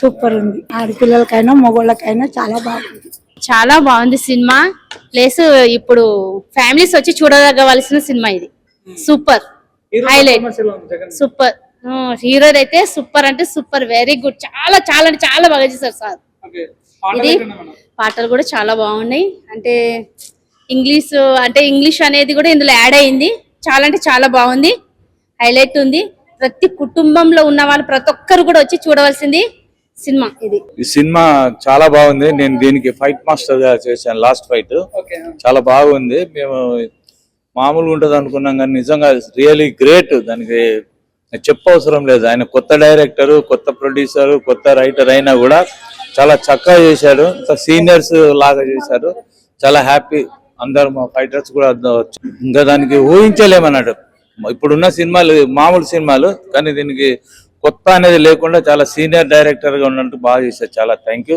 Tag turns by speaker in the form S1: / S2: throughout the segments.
S1: Super ఉంది. ఆడపిల్లలకైనా మగవాళ్ళకైనా చాలా బాగుంది
S2: సినిమా. ప్లస్ ఇప్పుడు ఫ్యామిలీస్ వచ్చి చూడగలసిన సినిమా ఇది. Super highlight, super. హీరో అయితే సూపర్ అంటే సూపర్, వెరీ గుడ్. చాలా చాలా అంటే చాలా బాగా చేశారు సార్. ఇది పాటలు కూడా చాలా బాగున్నాయి. అంటే ఇంగ్లీష్ అనేది కూడా ఇందులో యాడ్ అయింది. చాలా అంటే చాలా బాగుంది, హైలైట్ ఉంది. ప్రతి కుటుంబంలో ఉన్న వాళ్ళు ప్రతి ఒక్కరు కూడా వచ్చి చూడవలసింది సినిమా ఇది.
S3: ఈ సినిమా చాలా బాగుంది. నేను దీనికి ఫైట్ మాస్టర్ గా చేశాను. లాస్ట్ ఫైట్ చాలా బాగుంది. మేము మామూలుగా ఉంటది అనుకున్నాం కానీ నిజంగా రియలీ గ్రేట్. దానికి చెప్పవసరం లేదు. ఆయన కొత్త డైరెక్టర్, కొత్త ప్రొడ్యూసర్, కొత్త రైటర్ అయినా కూడా చాలా చక్కగా చేశాడు. సీనియర్స్ లాగా చేశారు. చాలా హ్యాపీ. అందరు మా ఫైటర్స్ కూడా ఇంకా దానికి ఊహించలేమన్నాడు. ఇప్పుడున్న సినిమాలు మామూలు సినిమాలు, కానీ దీనికి కొత్త అనేది లేకుండా చాలా సీనియర్ డైరెక్టర్ గా ఉన్నట్టు బాగా చేశారు. చాలా థ్యాంక్ యూ.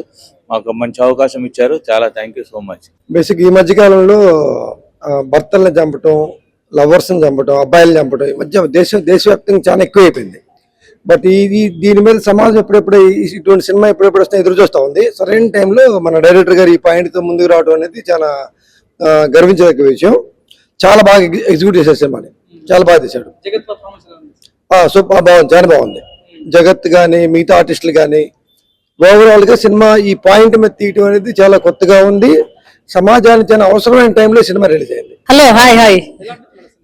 S3: మాకు మంచి అవకాశం ఇచ్చారు. చాలా thank you so much.
S4: Basic ఈ మధ్య కాలంలో భర్తల్ని చంపటం, లవర్స్ ని చంపటం, అబ్బాయిలు చంపటం ఈ మధ్య దేశవ్యాప్తంగా చాలా ఎక్కువైపోయింది. బట్ దీని మీద సమాజం ఎప్పుడెప్పుడు ఇటువంటి సినిమా ఎప్పుడెప్పుడు వస్తే ఎదురు చూస్తూ ఉంది. సరైన టైంలో మన డైరెక్టర్ గారు ఈ పాయింట్ తో ముందుకు రావడం అనేది చాలా గర్వించదగ్గ విషయం. చాలా బాగా ఎగ్జిక్యూట్ చేశారు సినిమాని. చాలా బాగా తీశాడు. సూపర్ బాగుంది, చాలా బాగుంది. జగత్ గానీ మిగతా ఆర్టిస్టులు కానీ ఓవరాల్ గా సినిమా ఈ పాయింట్ మీద తీయటం అనేది చాలా కొత్తగా ఉంది. సమాజానికి చాలా అవసరమైన టైంలో సినిమా రిలీజ్ అయింది.
S5: Hello hi.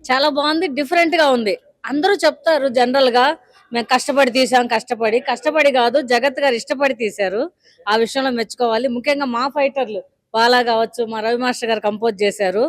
S5: చాలా బాగుంది, డిఫరెంట్ గా ఉంది. అందరూ చెప్తారు జనరల్ గా మేము కష్టపడి తీసాం, కష్టపడి కాదు, జగత్ గారు ఇష్టపడి తీశారు. ఆ విషయంలో మెచ్చుకోవాలి. ముఖ్యంగా మా ఫైటర్లు బాలా కావచ్చు, మా రవి మాస్టర్ గారు కంపోజ్ చేశారు.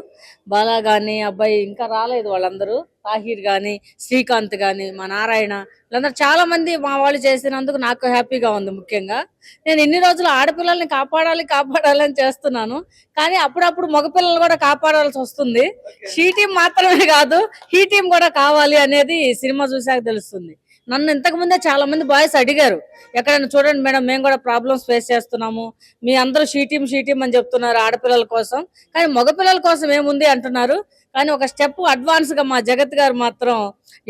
S5: బాలా గాని అబ్బాయి ఇంకా రాలేదు, వాళ్ళందరూ తాహిర్ గాని, శ్రీకాంత్ గాని, మా నారాయణ, వీళ్ళందరూ చాలా మంది మా వాళ్ళు చేసినందుకు నాకు హ్యాపీగా ఉంది. ముఖ్యంగా నేను ఇన్ని రోజులు ఆడపిల్లల్ని కాపాడాలి అని చేస్తున్నాను, కానీ అప్పుడప్పుడు మగపిల్లలు కూడా కాపాడాల్సి వస్తుంది. షీ టీం మాత్రమే కాదు, హీ టీం కూడా కావాలి అనేది సినిమా చూసాక తెలుస్తుంది. నన్ను ఇంతకు ముందే చాలా మంది బాయ్స్ అడిగారు, ఎక్కడైనా చూడండి మేడం మేము కూడా ప్రాబ్లమ్స్ ఫేస్ చేస్తున్నాము, మీ అందరూ షీ టీం అని చెప్తున్నారు ఆడపిల్లల కోసం, కానీ మగపిల్లల కోసం ఏముంది అంటున్నారు. కానీ ఒక స్టెప్ అడ్వాన్స్ గా మా జగత్ గారు మాత్రం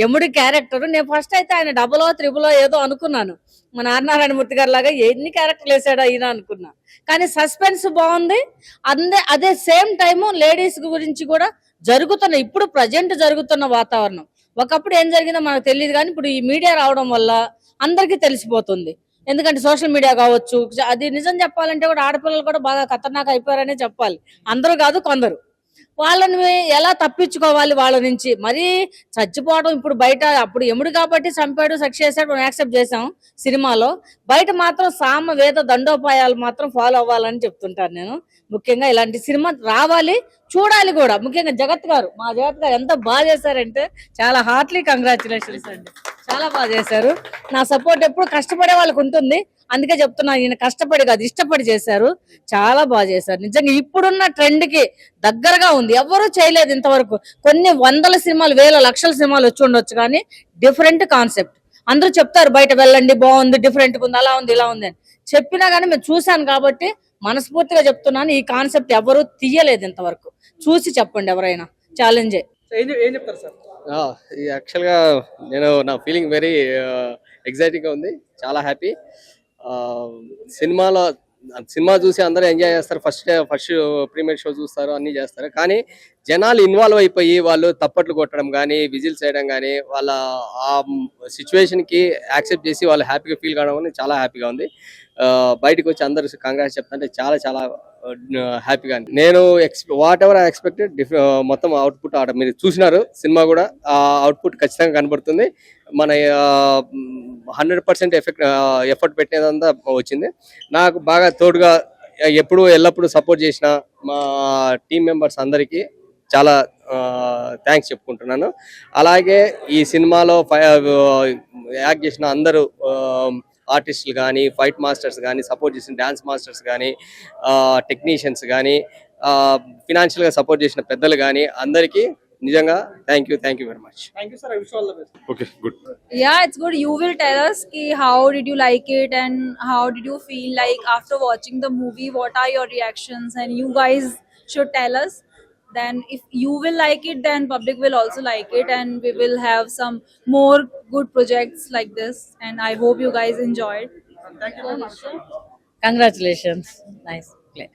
S5: యముడి క్యారెక్టర్, నేను ఫస్ట్ అయితే ఆయన 00 ఏదో అనుకున్నాను, మన నారాయణమూర్తి గారి లాగా ఎన్ని క్యారెక్టర్లు వేసాడా ఈయన అనుకున్నా. కానీ సస్పెన్స్ బాగుంది. అదే సేమ్ టైము లేడీస్ గురించి కూడా ఇప్పుడు ప్రజెంట్ జరుగుతున్న వాతావరణం, ఒకప్పుడు ఏం జరిగిందో మనకు తెలియదు, కానీ ఇప్పుడు ఈ మీడియా రావడం వల్ల అందరికీ తెలిసిపోతుంది. ఎందుకంటే సోషల్ మీడియా కావచ్చు, అది నిజం చెప్పాలంటే కూడా ఆడపిల్లలు కూడా బాగా ఖతర్నాక్ అయిపోయారనే చెప్పాలి. అందరూ కాదు, కొందరు. వాళ్ళని ఎలా తప్పించుకోవాలి వాళ్ళ నుంచి, మరీ చచ్చిపోవడం. ఇప్పుడు బయట అప్పుడు యముడు కాబట్టి చంపాడు, సెక్స్ చేశాడు, మనం యాక్సెప్ట్ చేసాం సినిమాలో. బయట మాత్రం సామ వేద దండోపాయాలు మాత్రం ఫాలో అవ్వాలని చెప్తుంటాను నేను. ముఖ్యంగా ఇలాంటి సినిమా రావాలి, చూడాలి కూడా. ముఖ్యంగా మా జగత్ గారు ఎంత బాగా చేశారంటే చాలా హార్ట్లీ కంగ్రాచులేషన్స్ అండి. చాలా బాగా చేశారు. నా సపోర్ట్ ఎప్పుడు కష్టపడే వాళ్ళకి ఉంటుంది, అందుకే చెప్తున్నా, ఈయన కష్టపడి కాదు ఇష్టపడి చేశారు. చాలా బాగా చేశారు. నిజంగా ఇప్పుడున్న ట్రెండ్ కి దగ్గరగా ఉంది. ఎవరూ చేయలేదు ఇంతవరకు. కొన్ని వందల సినిమాలు, వేల లక్షల సినిమాలు వచ్చి ఉండొచ్చు, కానీ డిఫరెంట్ కాన్సెప్ట్. అందరూ చెప్తారు బయట వెళ్ళండి బాగుంది, డిఫరెంట్ ఉంది, అలా ఉంది, ఇలా ఉంది అని చెప్పినా కానీ మేము చూసాను కాబట్టి మనస్ఫూర్తిగా చెప్తున్నాను, ఈ కాన్సెప్ట్ ఎవరు తీయలేదు ఇంతవరకు. చూసి చెప్పండి ఎవరైనా, ఛాలెంజే.
S6: యాక్చువల్ గా నా ఫీలింగ్ వెరీ ఎగ్జైటింగ్ గా ఉంది. చాలా హ్యాపీ. సినిమా చూసి అందరూ ఎంజాయ్ చేస్తారు. ఫస్ట్ ప్రీమియర్ షో చూస్తారు, అన్ని చేస్తారు. కానీ జనాలు ఇన్వాల్వ్ అయిపోయి వాళ్ళు తప్పట్లు కొట్టడం కానీ, విజిల్స్ చేయడం కానీ, వాళ్ళ ఆ సిచ్యువేషన్ కి యాక్సెప్ట్ చేసి వాళ్ళు హ్యాపీగా ఫీల్ కావడం చాలా హ్యాపీగా ఉంది. బయటకు వచ్చి అందరూ కంగ్రాట్స్ చెప్తుంటే చాలా చాలా హ్యాపీగా. నేను వాట్ ఎవర్ ఐ ఎక్స్పెక్టెడ్ మొత్తం అవుట్పుట్ మీరు చూసినారు. సినిమా కూడా ఆ అవుట్పుట్ ఖచ్చితంగా కనబడుతుంది. మన 100% ఎఫర్ట్ పెట్టేదంతా వచ్చింది. నాకు బాగా తోడుగా ఎల్లప్పుడూ సపోర్ట్ చేసిన మా టీం మెంబర్స్ అందరికీ చాలా థ్యాంక్స్ చెప్పుకుంటున్నాను. అలాగే ఈ సినిమాలో యాక్ట్ చేసిన అందరూ ఆర్టిస్టులు కానీ, ఫైట్ మాస్టర్స్ కానీ, సపోర్ట్ చేసిన డాన్స్ మాస్టర్స్ కానీ, టెక్నీషియన్స్ కానీ, ఫినాన్షియల్గా సపోర్ట్ చేసిన పెద్దలు కానీ అందరికీ నిజంగా thank you very much.
S3: Okay, good.
S7: Yeah, it's good. You will tell us how did you like it and how did you feel like after watching the movie, what are your reactions, and you guys should tell us. Then if you will like it, then public will also like it, and we will have some more good projects like this, and I hope you guys enjoyed.
S5: Congratulations, nice play.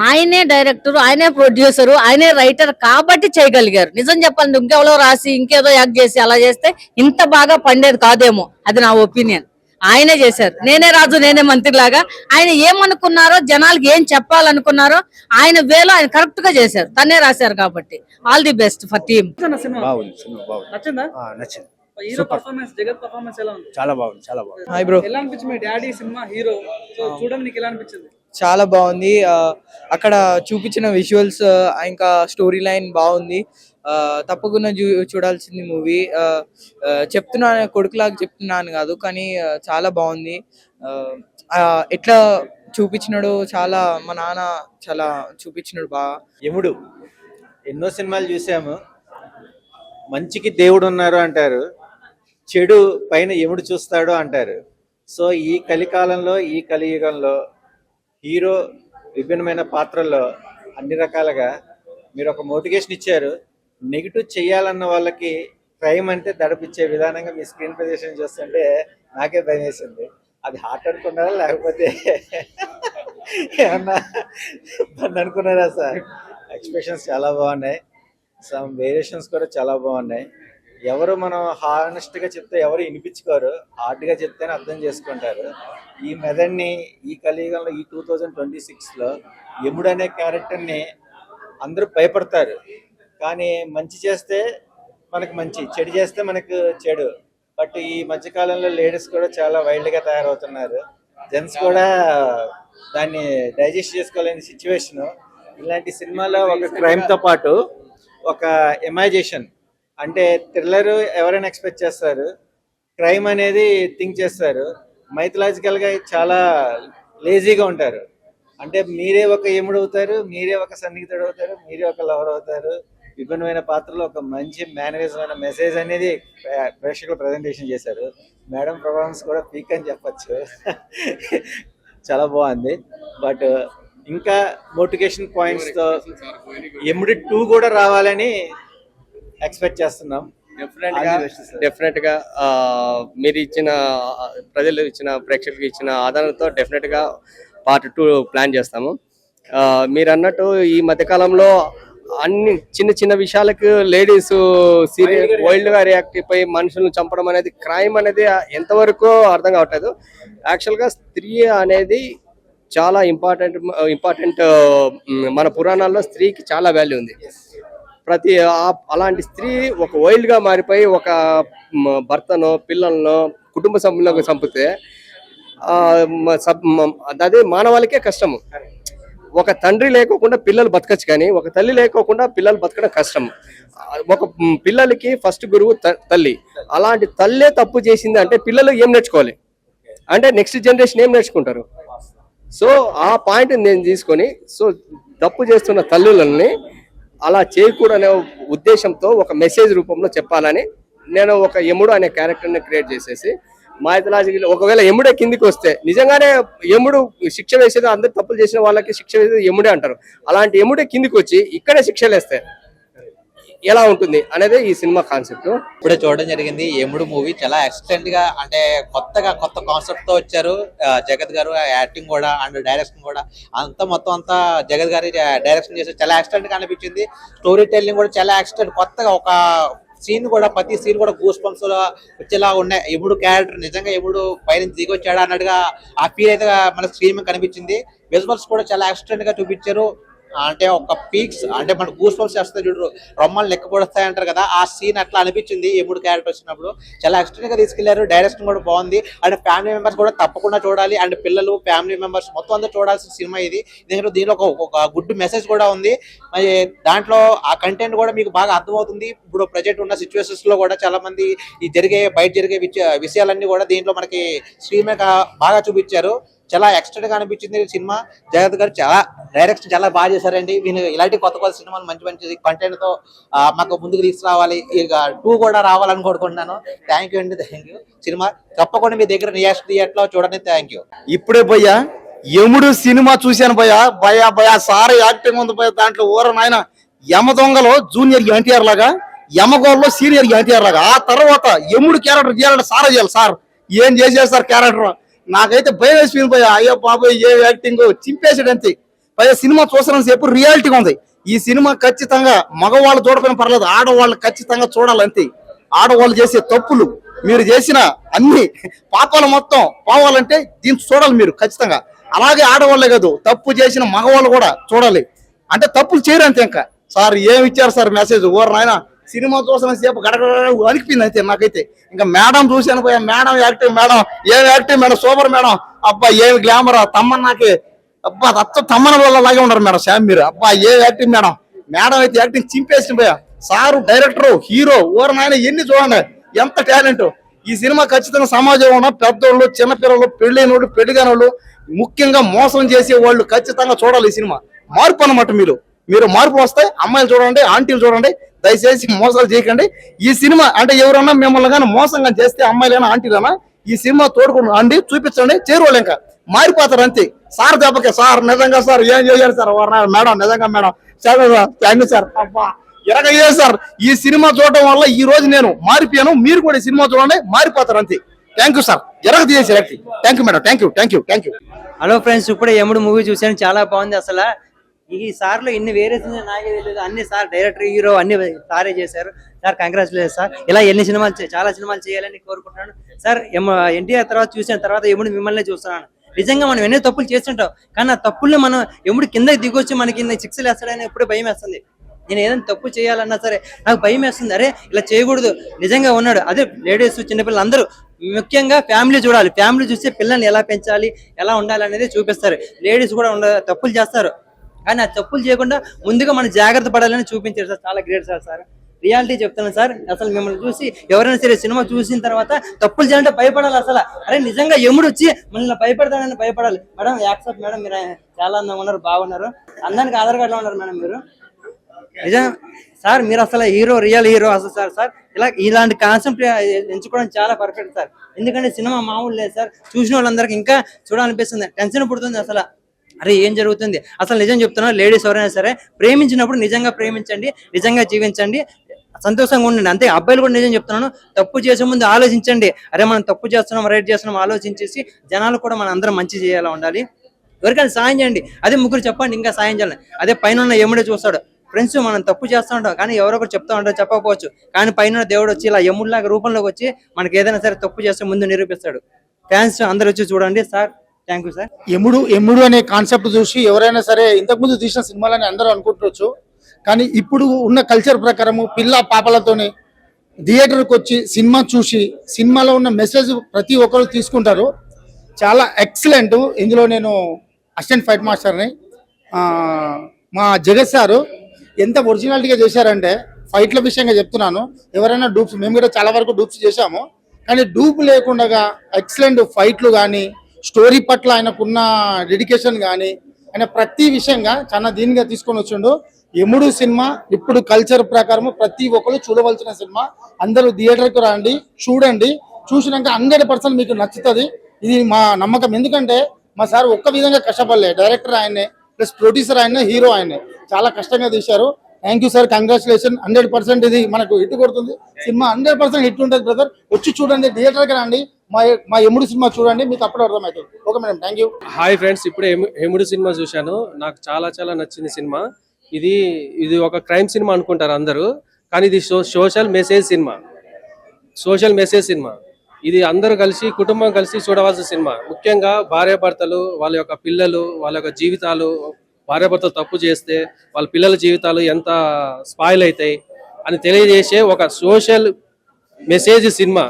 S5: ఆయనే director, ఆయనే producer, ఆయనే writer కాబట్టి చేయగలిగారు. నిజం చెప్పాలంటే ఇంకెవరో రాసి ఇంకేదో యాక్ట్ చేసి అలా చేస్తే ఇంత బాగా పండేది కాదేమో, అది నా ఒపీనియన్. ఆయనే చేశారు. నేనే రాజు నేనే మంత్రి లాగా ఆయన ఏమనుకున్నారో, జనాలకి ఏం చెప్పాలనుకున్నారో ఆయన వేలో ఆయన కరెక్ట్ గా చేశారు. తనే రాశారు కాబట్టి all the best for team.
S8: నచ్చిందా?
S9: నచ్చింది.
S8: హీరో పర్ఫార్మెన్స్, జగత్ పర్ఫార్మెన్స్ ఎలా ఉంది?
S9: చాలా బాగుంది, చాలా బాగుంది.
S10: హాయ్ బ్రో,
S8: ఎలా అనిపించింది మీ డాడీ సినిమా హీరో? సో చూడడం నీకు ఎలా అనిపించింది?
S10: చాలా బాగుంది. అక్కడ చూపించిన విజువల్స్ ఇంకా స్టోరీ లైన్ బాగుంది. తప్పకుండా చూడాల్సింది మూవీ. చెప్తున్నాను, కొడుకులాగా చెప్తున్నాను కాదు, కానీ చాలా బాగుంది. ఎట్లా చూపించినాడు, చాలా మా నాన్న చాలా చూపించినాడు బాగా.
S9: యముడు ఎన్నో సినిమాలు చూసాము. మంచికి దేవుడు ఉన్నారు అంటారు, చెడు పైన యముడు చూస్తాడు అంటారు. సో ఈ కలికాలంలో, ఈ కలియుగంలో హీరో విభిన్నమైన పాత్రల్లో అన్ని రకాలుగా మీరు ఒక మోటివేషన్ ఇచ్చారు. నెగిటివ్ చేయాలన్న వాళ్ళకి క్రైమ్ అంటే దడపిచ్చే విధానంగా మీ స్క్రీన్ ప్రజెషన్ చూస్తుంటే నాకే భయం వేసింది. అది హార్ట్ అనుకున్నారా లేకపోతే ఏమన్నా అనుకున్నారా సార్? ఎక్స్ప్రెషన్స్ చాలా బాగున్నాయి, సమ్ వేరియేషన్స్ కూడా చాలా బాగున్నాయి. ఎవరు మనం హానెస్ట్గా చెప్తే ఎవరు వినిపించుకోరు, హార్డ్గా చెప్తేనే అర్థం చేసుకుంటారు. ఈ మెథడ్ని ఈ కలియుగంలో ఈ 2026లో యముడు అనే క్యారెక్టర్ని అందరూ భయపడతారు. కానీ మంచి చేస్తే మనకు మంచి, చెడు చేస్తే మనకు చెడు. బట్ ఈ మధ్యకాలంలో లేడీస్ కూడా చాలా వైల్డ్గా తయారవుతున్నారు. జెంట్స్ కూడా దాన్ని డైజెస్ట్ చేసుకోలేని సిచ్యువేషను. ఇలాంటి సినిమాలో ఒక క్రైమ్తో పాటు ఒక ఇమాజినేషన్, అంటే థ్రిల్లర్ ఎవరైనా ఎక్స్పెక్ట్ చేస్తారు, క్రైమ్ అనేది థింక్ చేస్తారు. మైథలాజికల్గా చాలా లేజీగా ఉంటారు. అంటే మీరే ఒక యముడు అవుతారు, మీరే ఒక సన్నిహితుడు అవుతారు, మీరే ఒక లవర్ అవుతారు. విభిన్నమైన పాత్రలో ఒక మంచి మేనరిజమైన మెసేజ్ అనేది ప్రేక్షకులు ప్రజెంటేషన్ చేశారు. మేడం పర్ఫార్మెన్స్ కూడా పీక్ అని చెప్పచ్చు. చాలా బాగుంది. బట్ ఇంకా మోటివేషన్ పాయింట్స్తో యముడు 2 కూడా రావాలని ఎక్స్పెక్ట్ చేస్తున్నాం.
S6: డెఫినెట్ గా మీరు ఇచ్చిన, ప్రజలు ఇచ్చిన, ప్రేక్షకులకు ఇచ్చిన ఆదరణతో డెఫినెట్ గా పార్ట్ 2 ప్లాన్ చేస్తాము. మీరు అన్నట్టు ఈ మధ్యకాలంలో అన్ని చిన్న చిన్న విషయాలకు లేడీస్ సీరియస్ వైల్డ్ గా రియాక్ట్ అయిపోయి మనుషులను చంపడం అనేది, క్రైమ్ అనేది ఎంతవరకు అర్థం కావట్లేదు. యాక్చువల్ గా స్త్రీ అనేది చాలా ఇంపార్టెంట్. మన పురాణాల్లో స్త్రీకి చాలా వాల్యూ ఉంది. అలాంటి స్త్రీ ఒక వైల్డ్ గా మారిపోయి ఒక భర్తనో పిల్లలను కుటుంబ సభ్యులకు చంపితే అది మానవాళికే కష్టము. ఒక తండ్రి లేకోకుండా పిల్లలు బతకచ్చు, కానీ ఒక తల్లి లేకోకుండా పిల్లలు బతకడం కష్టం. ఒక పిల్లలకి ఫస్ట్ గురువు తల్లి. అలాంటి తల్లే తప్పు చేసింది అంటే పిల్లలు ఏం నేర్చుకోవాలి, అంటే నెక్స్ట్ జనరేషన్ ఏం నేర్చుకుంటారు? సో ఆ పాయింట్ నేను తీసుకొని, సో తప్పు చేస్తున్న తల్లులని అలా చేయకూడదనే ఉద్దేశంతో ఒక మెసేజ్ రూపంలో చెప్పాలని నేను ఒక యముడు అనే క్యారెక్టర్ని క్రియేట్ చేసేసి, మైథలాజికల్ ఒకవేళ యముడే కిందికి వస్తే నిజంగానే యముడు శిక్ష వేసేది, అందరు తప్పులు చేసిన వాళ్ళకి శిక్ష వేసేది యముడే అంటారు. అలాంటి యముడే కిందికి వచ్చి ఇక్కడే శిక్షలు వేస్తే ఎలా ఉంటుంది అనేది ఈ సినిమా కాన్సెప్ట్.
S11: ఇప్పుడే చూడడం జరిగింది. యముడు మూవీ చాలా ఎక్స్టెంట్ గా, అంటే కొత్త కాన్సెప్ట్ తో వచ్చారు. జగత్ గారు యాక్టింగ్ కూడా అండ్ డైరెక్షన్ కూడా మొత్తం అంతా జగత్ గారి డైరెక్షన్ చేసి చాలా ఎక్స్టెంట్ గా అనిపించింది. స్టోరీ టెల్లింగ్ కూడా చాలా ఎక్స్టెంట్, కొత్తగా ఒక సీన్ కూడా, ప్రతి సీన్ కూడా గూస్ బంప్స్ వచ్చేలా ఉన్నాయి. యముడు క్యారెక్టర్ నిజంగా యముడు పైన దిగి వచ్చాడా అన్నట్టుగా ఆ ఫీల్ అయితే మన స్క్రీన్ మీద కనిపించింది. విజువల్స్ కూడా చాలా ఎక్స్టెంట్ గా చూపించారు. అంటే ఒక పీక్స్, అంటే మన గూస్ బంప్స్ చేస్తే చూడరు, రొమ్మలు లెక్క పొడుస్తాయి అంటారు కదా, ఆ సీన్ అట్లా అనిపించింది యముడు క్యారెక్టర్ వచ్చినప్పుడు. చాలా ఎక్స్టెంట్ గా తీసుకెళ్లారు. డైరెక్షన్ కూడా బాగుంది. అండ్ ఫ్యామిలీ మెంబర్స్ కూడా తప్పకుండా చూడాలి. అండ్ పిల్లలు, ఫ్యామిలీ మెంబర్స్ మొత్తం అందరూ చూడాల్సిన సినిమా ఇది. దీనిలో ఒక గుడ్ మెసేజ్ కూడా ఉంది. మరి దాంట్లో ఆ కంటెంట్ కూడా మీకు బాగా అర్థమవుతుంది. ఇప్పుడు ప్రజెంట్ ఉన్న సిచ్యువేషన్స్ లో కూడా చాలా మంది బయట జరిగే విషయాలన్నీ కూడా దీంట్లో మనకి స్క్రీన్ మీద బాగా చూపించారు. చాలా ఎక్స్టెంట్ గా అనిపించింది సినిమా. జగత్ గారు చాలా డైరెక్షన్ చాలా బాగా చేశారండి. వీళ్ళు ఇలాంటి కొత్త సినిమాలు మంచి కంటెంట్ తో మాకు ముందుకు తీసుకురావాలి. ఇక 2 కూడా రావాలని కోరుకుంటున్నాను. థ్యాంక్ యూ అండి, థ్యాంక్ యూ. సినిమా తప్పకుండా మీ దగ్గర థియేటర్ లో చూడండి. Thank you.
S12: ఇప్పుడే భయ్యా యముడు సినిమా చూశాను భయ్యా సార్ యాక్టింగ్ ఉంది భయ్యా. దాంట్లో ఊర నాయన యమ దొంగలో జూనియర్ ఎన్టీఆర్ లాగా, యమగోల్లో సీనియర్ ఎన్టీఆర్ లాగా. ఆ తర్వాత యముడు క్యారెక్టర్ చేయాలంటే సారే చేయాలి. సార్ ఏం చేశారు సార్ క్యారెక్టర్, నాకైతే భయం వేసిపోయింది పోయా. అయ్యో బాబోయ్ ఏ యాక్టింగ్ చింపేసాడు అంతే. పైగా సినిమా చూస్తున్న సేపు రియాలిటీగా ఉంది. ఈ సినిమా ఖచ్చితంగా మగవాళ్ళు చూడకపోయినా పర్లేదు, ఆడవాళ్ళు ఖచ్చితంగా చూడాలంతే. ఆడవాళ్ళు చేసే తప్పులు, మీరు చేసిన అన్ని పాపాలు మొత్తం పోవాలంటే దీన్ని చూడాలి మీరు ఖచ్చితంగా. అలాగే ఆడవాళ్ళే కాదు, తప్పు చేసిన మగవాళ్ళు కూడా చూడాలి. అంటే తప్పులు చేయరు అంతే. ఇంకా సార్ ఏమి ఇచ్చారు సార్ మెసేజ్, ఓర్ నాయన సినిమా చూసిన సేపు గడగడ అనిపించింది అయితే నాకైతే. ఇంకా మేడం చూశాను పోయా, మేడం యాక్టింగ్, మేడం ఏం యాక్టింగ్ మేడం, సూపర్ మేడం. అబ్బా ఏమి గ్లామర్, తమ్మన్నాకి అబ్బా అత్త తమ్మన వల్ల లాగే ఉన్నారు మేడం శామ్ మీరు. అబ్బా ఏ యాక్టింగ్ మేడం, మేడం అయితే యాక్టింగ్ చింపేసి పోయా. సారు డైరెక్టర్ హీరో ఓర్ నాయన ఎన్ని చూడండి ఎంత టాలెంట్. ఈ సినిమా ఖచ్చితంగా సమాజంలో ఉన్న పెద్దోళ్ళు, చిన్నపిల్లలు, పెళ్ళైన వాళ్ళు, పెళ్లి కాని వాళ్ళు, ముఖ్యంగా మోసం చేసే వాళ్ళు ఖచ్చితంగా చూడాలి ఈ సినిమా. మార్పు అన్నమాట. మీరు మార్పు వస్తాయి. అమ్మాయిలు చూడండి, ఆంటీలు చూడండి, దయచేసి మోసాలు చేయకండి. ఈ సినిమా అంటే ఎవరన్నా మిమ్మల్ని కానీ మోసంగా చేస్తే అమ్మాయిలైనా ఆంటీలైనా ఈ సినిమా తోడుకుని అండి చూపించండి, చేరుకోవాలి. ఇంకా మారిపోతారు అంతే. సార్ దెబ్బకే సార్ నిజంగా సార్ ఏం చేయాలి సార్, మేడం నిజంగా madam sir thank you sir. అబ్బా ఎరగయ్యే సార్, ఈ సినిమా చూడటం వల్ల ఈ రోజు నేను మారిపోయాను. మీరు కూడా ఈ సినిమా చూడండి, మారిపోతారు అంతే. థ్యాంక్ యూ సార్, ఎరగ తీసేసారు. Thank you madam, thank you.
S13: Hello friends, ఇప్పుడే యముడు మూవీ చూసాను, చాలా బాగుంది. అసలు ఈ సార్లో ఇన్ని వేరియేషన్ నాకే తెలియదు. అన్ని సార్ డైరెక్టర్, హీరో అన్ని సారే చేశారు. Sir congratulation sir. ఇలా ఎన్ని సినిమాలు చాలా సినిమాలు చేయాలని కోరుకుంటున్నాను సార్. ఎన్టీఆర్ తర్వాత చూసిన తర్వాత యముడు మిమ్మల్ని చూస్తున్నాను. నిజంగా మనం ఎన్నో తప్పులు చేస్తుంటాం, కానీ ఆ తప్పుల్ని మనం యముడు కిందకి దిగొచ్చి మనకి శిక్షలు వేస్తాడని ఎప్పుడే భయం వేస్తుంది. నేను ఏదైనా తప్పు చేయాలన్నా సరే నాకు భయం వేస్తుంది. అరే ఇలా చేయకూడదు, నిజంగా ఉన్నాడు. అదే లేడీస్, చిన్నపిల్లలు అందరూ ముఖ్యంగా ఫ్యామిలీ చూడాలి. ఫ్యామిలీ చూస్తే పిల్లల్ని ఎలా పెంచాలి, ఎలా ఉండాలి అనేది చూపిస్తారు. లేడీస్ కూడా తప్పులు చేస్తారు, కానీ ఆ తప్పులు చేయకుండా ముందుగా మనం జాగ్రత్త పడాలని చూపించారు సార్. చాలా గ్రేట్ సార్. రియాలిటీ చెప్తున్నాను సార్. అసలు మిమ్మల్ని చూసి ఎవరైనా సరే సినిమా చూసిన తర్వాత తప్పులు చేయాలంటే భయపడాలి. అసలు అరే నిజంగా యముడు వచ్చి మనల్ని భయపడతాడని భయపడాలి. మేడం యాక్సెప్ట్ మేడం, మీరు చాలా అందంగా ఉన్నారు, బాగున్నారు, అందానికి ఆధార్ కార్డులో ఉన్నారు మేడం మీరు. నిజం సార్, మీరు అసలు హీరో, రియల్ హీరో అసలు సార్. ఇలాంటి కాన్సెప్ట్ ఎంచుకోవడం చాలా పర్ఫెక్ట్ సార్. ఎందుకంటే సినిమా మామూలు లేదు సార్. చూసిన వాళ్ళందరికీ ఇంకా చూడాలనిపిస్తుంది, టెన్షన్ పుడుతుంది. అసలు అరే ఏం జరుగుతుంది అసలు. నిజం చెప్తున్నా, లేడీస్ ఎవరైనా సరే ప్రేమించినప్పుడు నిజంగా ప్రేమించండి, నిజంగా జీవించండి, సంతోషంగా ఉండండి అంతే. అబ్బాయిలు కూడా నిజం చెప్తున్నాను, తప్పు చేసే ముందు ఆలోచించండి. అరే మనం తప్పు చేస్తున్నాం, రైట్ చేస్తున్నాం ఆలోచించేసి జనాలు కూడా మనం అందరం మంచి చేయాలా ఉండాలి. ఎవరికైనా సాయం చేయండి, అదే ముగ్గురు చెప్పండి ఇంకా సాయం చేయాలి. అదే పైన ఉన్న యముడే చూస్తాడు. ఫ్రెండ్స్ మనం తప్పు చేస్తూ ఉంటాం, కానీ ఎవరొకరు చెప్తా ఉంటారు, చెప్పకపోవచ్చు, కానీ పైన దేవుడు వచ్చి ఇలా యముడిలాగా రూపంలోకి వచ్చి మనకి ఏదైనా సరే తప్పు చేస్తే ముందు నిరూపిస్తాడు. ఫ్యాన్స్ అందరు వచ్చి చూడండి సార్. Thank you sir.
S12: యముడు అనే కాన్సెప్ట్ చూసి ఎవరైనా సరే ఇంతకుముందు తీసిన సినిమాలని అందరూ అనుకుంటువచ్చు, కానీ ఇప్పుడు ఉన్న కల్చర్ ప్రకారము పిల్ల పాపలతోనే థియేటర్కి వచ్చి సినిమా చూసి సినిమాలో ఉన్న మెసేజ్ ప్రతి ఒక్కరు తీసుకుంటారు. చాలా ఎక్సలెంట్. ఇందులో నేను అసిస్టెంట్ ఫైట్ మాస్టర్ని. మా జగత్ సారు ఎంత ఒరిజినాలిటీగా చేశారంటే, ఫైట్ల విషయంగా చెప్తున్నాను, ఎవరైనా డూప్స్, మేము కూడా చాలా వరకు డూప్స్ చేశాము, కానీ డూప్ లేకుండా ఎక్సలెంట్ ఫైట్లు కానీ, స్టోరీ పట్ల ఆయనకున్న డెడికేషన్ కానీ, ఆయన ప్రతి విషయంగా చాలా దీనిగా తీసుకొని వచ్చిండు. యముడు సినిమా ఇప్పుడు కల్చర్ ప్రకారం ప్రతి ఒక్కరు చూడవలసిన సినిమా. అందరూ థియేటర్కి రండి, చూడండి, చూసినాక 100% మీకు నచ్చుతుంది. ఇది మా నమ్మకం. ఎందుకంటే మా సార్ ఒక్క విధంగా కష్టపడలే, డైరెక్టర్ ఆయనే, ప్లస్ ప్రొడ్యూసర్ ఆయనే, హీరో ఆయనే, చాలా కష్టంగా తీశారు. Thank you sir, congratulation. 100% ఇది మనకు హిట్ కొడుతుంది సినిమా. 100% హిట్ ఉంటుంది బ్రదర్. వచ్చి చూడండి, థియేటర్కి రండి, మా యముడు సినిమా చూడండి, మీకు అప్పుడు అర్థమవుతుంది. Okay madam, thank you.
S6: Hi friends, ఇప్పుడే యముడు సినిమా చూశాను. నాకు చాలా నచ్చింది సినిమా. ఇది ఒక క్రైమ్ సినిమా అనుకుంటారు అందరూ, కానీ ఇది సోషల్ మెసేజ్ సినిమా. ఇది అందరూ కలిసి, కుటుంబం కలిసి చూడవలసిన సినిమా. ముఖ్యంగా భార్యాభర్తలు, వాళ్ళ యొక్క పిల్లలు, వాళ్ళ యొక్క జీవితాలు, భార్యాభర్తలు తప్పు చేస్తే వాళ్ళ పిల్లల జీవితాలు ఎంత స్పాయిల్ అవుతాయి అని తెలియజేసే ఒక సోషల్ మెసేజ్ సినిమా.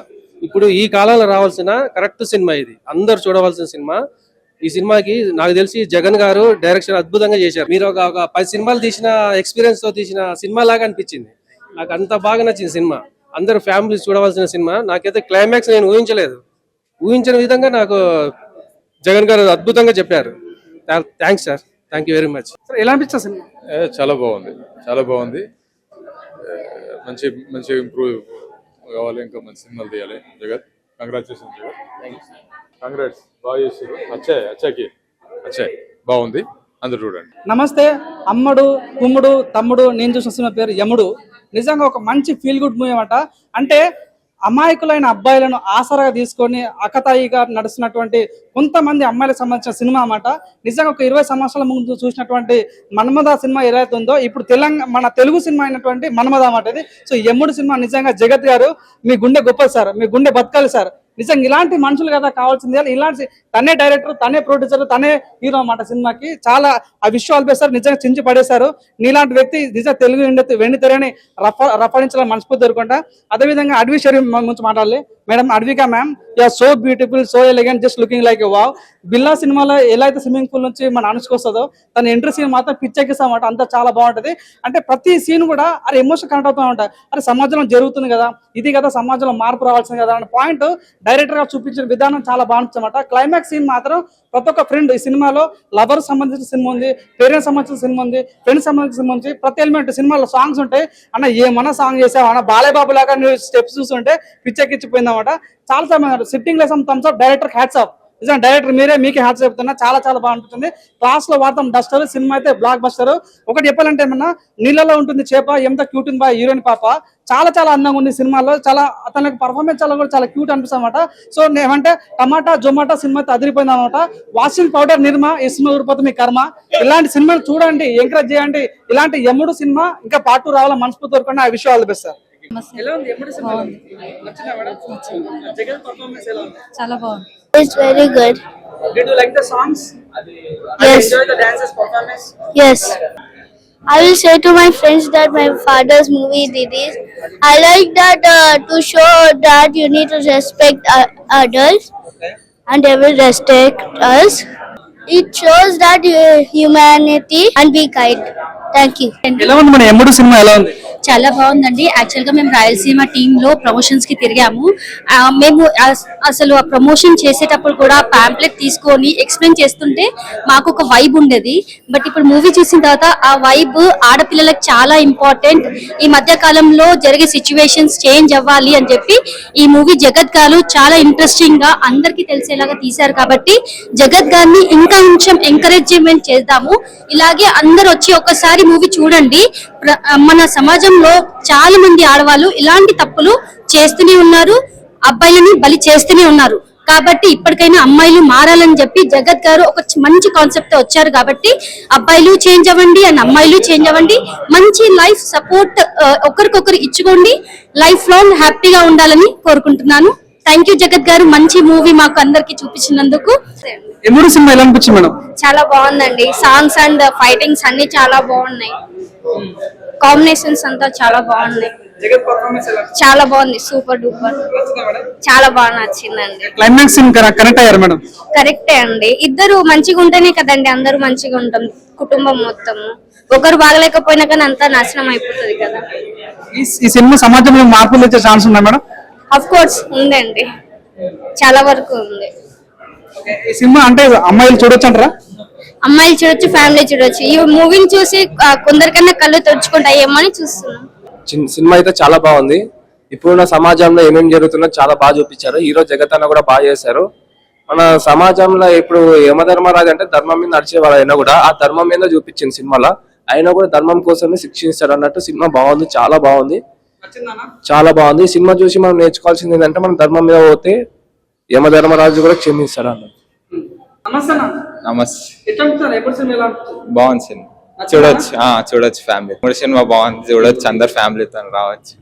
S6: ఇప్పుడు ఈ కాలంలో రావాల్సిన కరెక్ట్ సినిమా ఇది, అందరు చూడవలసిన సినిమా. ఈ సినిమాకి నాకు తెలిసి జగన్ గారు డైరెక్షన్ అద్భుతంగా చేశారు. మీరు ఒక 10 సినిమాలు తీసిన ఎక్స్పీరియన్స్ తో తీసిన సినిమా లాగా అనిపించింది నాకు. అంత బాగా నచ్చింది సినిమా. అందరూ ఫ్యామిలీ చూడవలసిన సినిమా. నాకైతే క్లైమాక్స్ నేను ఊహించని విధంగా నాకు జగన్ గారు అద్భుతంగా చెప్పారు. Thanks sir, thank you very much.
S8: ఎలా అనిపించా సినిమా?
S3: చాలా బాగుంది. మంచి ఇంప్రూవ్ కావాలి, ఇంకా మంచి సినిమాలు తీయాలి. జగత్ కంగ్రాచులేషన్. కంగ్రాట్స్, బాగా చేశారు. అచ్చాయి బాగుంది, అందరు చూడండి.
S8: నమస్తే. అమ్మడు, కుమ్ముడు, తమ్ముడు, నేను చూసిన సినిమా పేరు యముడు. నిజంగా ఒక మంచి ఫీల్ గుడ్ మూవీ అన్నమాట. అంటే అమాయకులైన అబ్బాయిలను ఆసరాగా తీసుకొని అకతాయిగా నడుస్తున్నటువంటి కొంతమంది అమ్మాయిలకు సంబంధించిన సినిమా అన్నమాట. నిజంగా ఒక 20 సంవత్సరాల ముందు చూసినటువంటి మన్మథ సినిమా ఏదైతే ఉందో ఇప్పుడు మన తెలుగు సినిమా అయినటువంటి మన్మథ అన్నమాట ఇది. సో ఎమ్ముడు సినిమా నిజంగా జగత్ గారు మీ గుండె గొప్పది సార్, మీ గుండె బతకాలి సార్. నిజంగా ఇలాంటి మనుషులు కదా కావాల్సింది. ఇలాంటి తనే డైరెక్టర్, తనే ప్రొడ్యూసర్, తనే హీరో అన్నమాట సినిమాకి. చాలా ఆ విషయాలు వేస్తారు, నిజంగా చించి పడేశారు. నీలాంటి వ్యక్తి నిజంగా తెలుగు వెండి తెరని రఫడించాలని మనస్ఫూర్తి జరుగుకుంటా. అదేవిధంగా అడవి షరీఫ్ గురించి మాట్లాడాలి. మేడం అడవిక ma'am, you so beautiful, so elegant, just looking like a wow. Billa సినిమాలో ఎలా అయితే స్విమ్మింగ్ పూల్ నుంచి మన అనుష్కొస్తుందో తన ఎంట్రీ సీన్ మాత్రం పిచ్చెక్కిస్తామన్నమాట. అంతా చాలా బాగుంటది. అంటే ప్రతి సీన్ కూడా అరే ఎమోషన్ కనెక్ట్ అవుతూ ఉంటాయి. అరే సమాజంలో జరుగుతుంది కదా, ఇది కదా సమాజంలో మార్పు రావాల్సింది కదా అనే పాయింట్ డైరెక్టర్ గా చూపించిన విధానం చాలా బాగుంటుంది అన్నమాట. క్లైమాక్స్ సీన్ మాత్రం ప్రతి ఒక్క ఫ్రెండ్ ఈ సినిమాలో లవర్ సంబంధించిన సినిమా ఉంది, పేరెంట్స్ సంబంధించిన సినిమా ఉంది, ఫ్రెండ్స్ సంబంధించిన సినిమా ఉంది. ప్రతి ఎలిమెంట్ సినిమాలో సాంగ్స్ ఉంటాయి. అన్న ఏమన్నా సాంగ్ చేసావు అన్న, బాలేబాబు లాగా నువ్వు స్టెప్స్ చూస్తుంటే పిచ్చెక్కిచ్చిపోయింది అన్నమాట. చాలా చాలా sitting lesson thumbs up, director hats off. నిజంగా డైరెక్టర్ మీకే హ్యాట్స్ చెప్తున్నా. చాలా చాలా బాగుంటుంది. క్లాస్ లో వాడతాం డస్టర్, సినిమా అయితే బ్లాక్ బస్టర్. ఒకటి చెప్పాలంటే ఏమన్నా నీళ్ళలో ఉంటుంది చేప, ఎంత క్యూట్ ఉంది బా హీరోయిన్ పాప, చాలా చాలా అందంగా ఉంది సినిమాలో. చాలా అతనికి పర్ఫార్మెన్స్ చాలా క్యూట్ అనిపిస్తుంది అనమాట. సో ఏమంటే టమాటా జొమాటో సినిమా అయితే అదిరిపోయింది అనమాట. వాషింగ్ పౌడర్ నిర్మా, ఈ సినిమా ఊరిపోతే మీ కర్మ. ఇలాంటి సినిమాలు చూడండి, ఎంకరేజ్ చేయండి. ఇలాంటి ఎమ్ముడు సినిమా ఇంకా పార్ట్ 2 రావాలని మనస్ఫూర్తి కోరుకోండి. ఆ విషయం అనిపిస్తారు. ఎలా ఉంది ఎమ్ముడు సినిమా? నచ్చిందా మేడం? జగన్ పర్ఫార్మెన్స్ ఎలా ఉంది?
S1: చాలా బాగుంది.
S2: It's very good.
S8: Did you like the songs?
S2: Yes.
S8: Enjoy the dances performance?
S2: Yes. I will say to my friends that my father's movie did this. I like that to show that you need to respect adults and they will respect us. It shows that humanity and be kind. Thank you.
S8: ఎలా ఉంది మన ఎమ్ముడు cinema ఎలా ఉంది?
S1: చాలా బాగుందండి. Actual గా మేము Rayalaseema team లో ప్రమోషన్స్ కి తిరిగాము. మేము అసలు ఆ ప్రమోషన్ చేసేటప్పుడు కూడా పాంప్లెట్ తీసుకొని ఎక్స్ప్లెయిన్ చేస్తుంటే మాకు ఒక వైబ్ ఉండేది. బట్ ఇప్పుడు మూవీ చూసిన తర్వాత ఆ వైబ్ ఆడపిల్లలకు చాలా ఇంపార్టెంట్. ఈ మధ్య కాలంలో జరిగే సిచ్యువేషన్స్ చేంజ్ అవ్వాలి అని చెప్పి ఈ మూవీ జగత్ గారు చాలా ఇంట్రెస్టింగ్ గా అందరికి తెలిసేలాగా తీశారు. కాబట్టి జగత్ గారిని ఇంకా కొంచెం ఎంకరేజ్మెంట్ చేద్దాము. ఇలాగే అందరు వచ్చి ఒకసారి మూవీ చూడండి. మన సమాజంలో చాలా మంది ఆడవాళ్ళు ఇలాంటి తప్పులు చేస్తూనే ఉన్నారు, అబ్బాయిలని బలి చేస్తూనే ఉన్నారు. కాబట్టి ఇప్పటికైనా అమ్మాయిలు మారాలని చెప్పి జగత్ గారు ఒక మంచి కాన్సెప్ట్ తో వచ్చారు. కాబట్టి అబ్బాయిలు చేంజ్ అవ్వండి అండ్ అమ్మాయిలు చేంజ్ అవ్వండి. మంచి లైఫ్ సపోర్ట్ ఒకరికొకరు ఇచ్చుకోండి. లైఫ్ లాంగ్ హ్యాపీగా ఉండాలని కోరుకుంటున్నాను. థ్యాంక్ యూ జగత్ గారు, మంచి మూవీ మాకు అందరికి చూపించినందుకు.
S8: ఎమ్ముడు సినిమా ఎలా అనిపించింది మేడం?
S2: చాలా బాగుందండి. సాంగ్స్ అండ్ ఫైటింగ్స్ అన్ని చాలా బాగున్నాయి. కాంబినేషన్స్ అంతా చాలా బాగున్నాయి.
S8: జగత్ పర్ఫార్మెన్స్ ఎలా?
S2: చాలా బాగుంది, సూపర్ డూపర్.
S8: నచ్చిందా మేడం?
S2: చాలా బాగా నచ్చిందండి.
S8: క్లైమాక్స్ సీన్ కనెక్ట్ అయ్యారు మేడం?
S2: కరెక్టే అండి. ఇద్దరు మంచిగా ఉంటేనే కదండి అందరూ మంచిగా ఉంటాం, కుటుంబం మొత్తం. ఒకరు బాగలేకపోయినా కానీ అంతా నాశనం అయిపోతుంది కదా.
S8: ఈ సినిమా సమాజంలో మార్పులు వచ్చే ఛాన్స్ ఉందా మేడం?
S2: అఫ్ కోర్స్ ఉందండి, చాలా వరకు ఉంది.
S8: ఈ సినిమా అంటే అమ్మాయిలు చూడొచ్చు అంటారా?
S2: అమ్మాయిలు చూడొచ్చు, ఫ్యామిలీ చూడొచ్చు. ఈ మూవీని చూసి కొందరికన్నా కళ్ళు తెరుచుకుంటాయేమో అని చూస్తున్నాం.
S6: సినిమా అయితే చాలా బాగుంది. ఇప్పుడున్న సమాజంలో ఏమేమి జరుగుతుందో చాలా బాగా చూపించారు. హీరో జగత్ అన్న కూడా బాగా చేశారు. మన సమాజంలో ఇప్పుడు యమధర్మరాజు అంటే ధర్మం మీద నడిచేవాడు అయినా కూడా ఆ ధర్మం మీద చూపించింది సినిమాలో. అయినా కూడా ధర్మం కోసమే శిక్షిస్తాడు అన్నట్టు సినిమా బాగుంది, చాలా బాగుంది, చాలా బాగుంది. ఈ సినిమా చూసి మనం నేర్చుకోవాల్సింది ఏంటంటే మనం ధర్మం మీద పోతే యమధర్మరాజు కూడా క్షమిస్తాడు అన్న.
S3: నమస్తే.
S8: ఎప్పుడు సినిమా ఎలా?
S3: బాగుంది సినిమా, చూడొచ్చు ఫ్యామిలీ. సినిమా బాగుంది, చూడొచ్చు, అందరు ఫ్యామిలీతో రావచ్చు.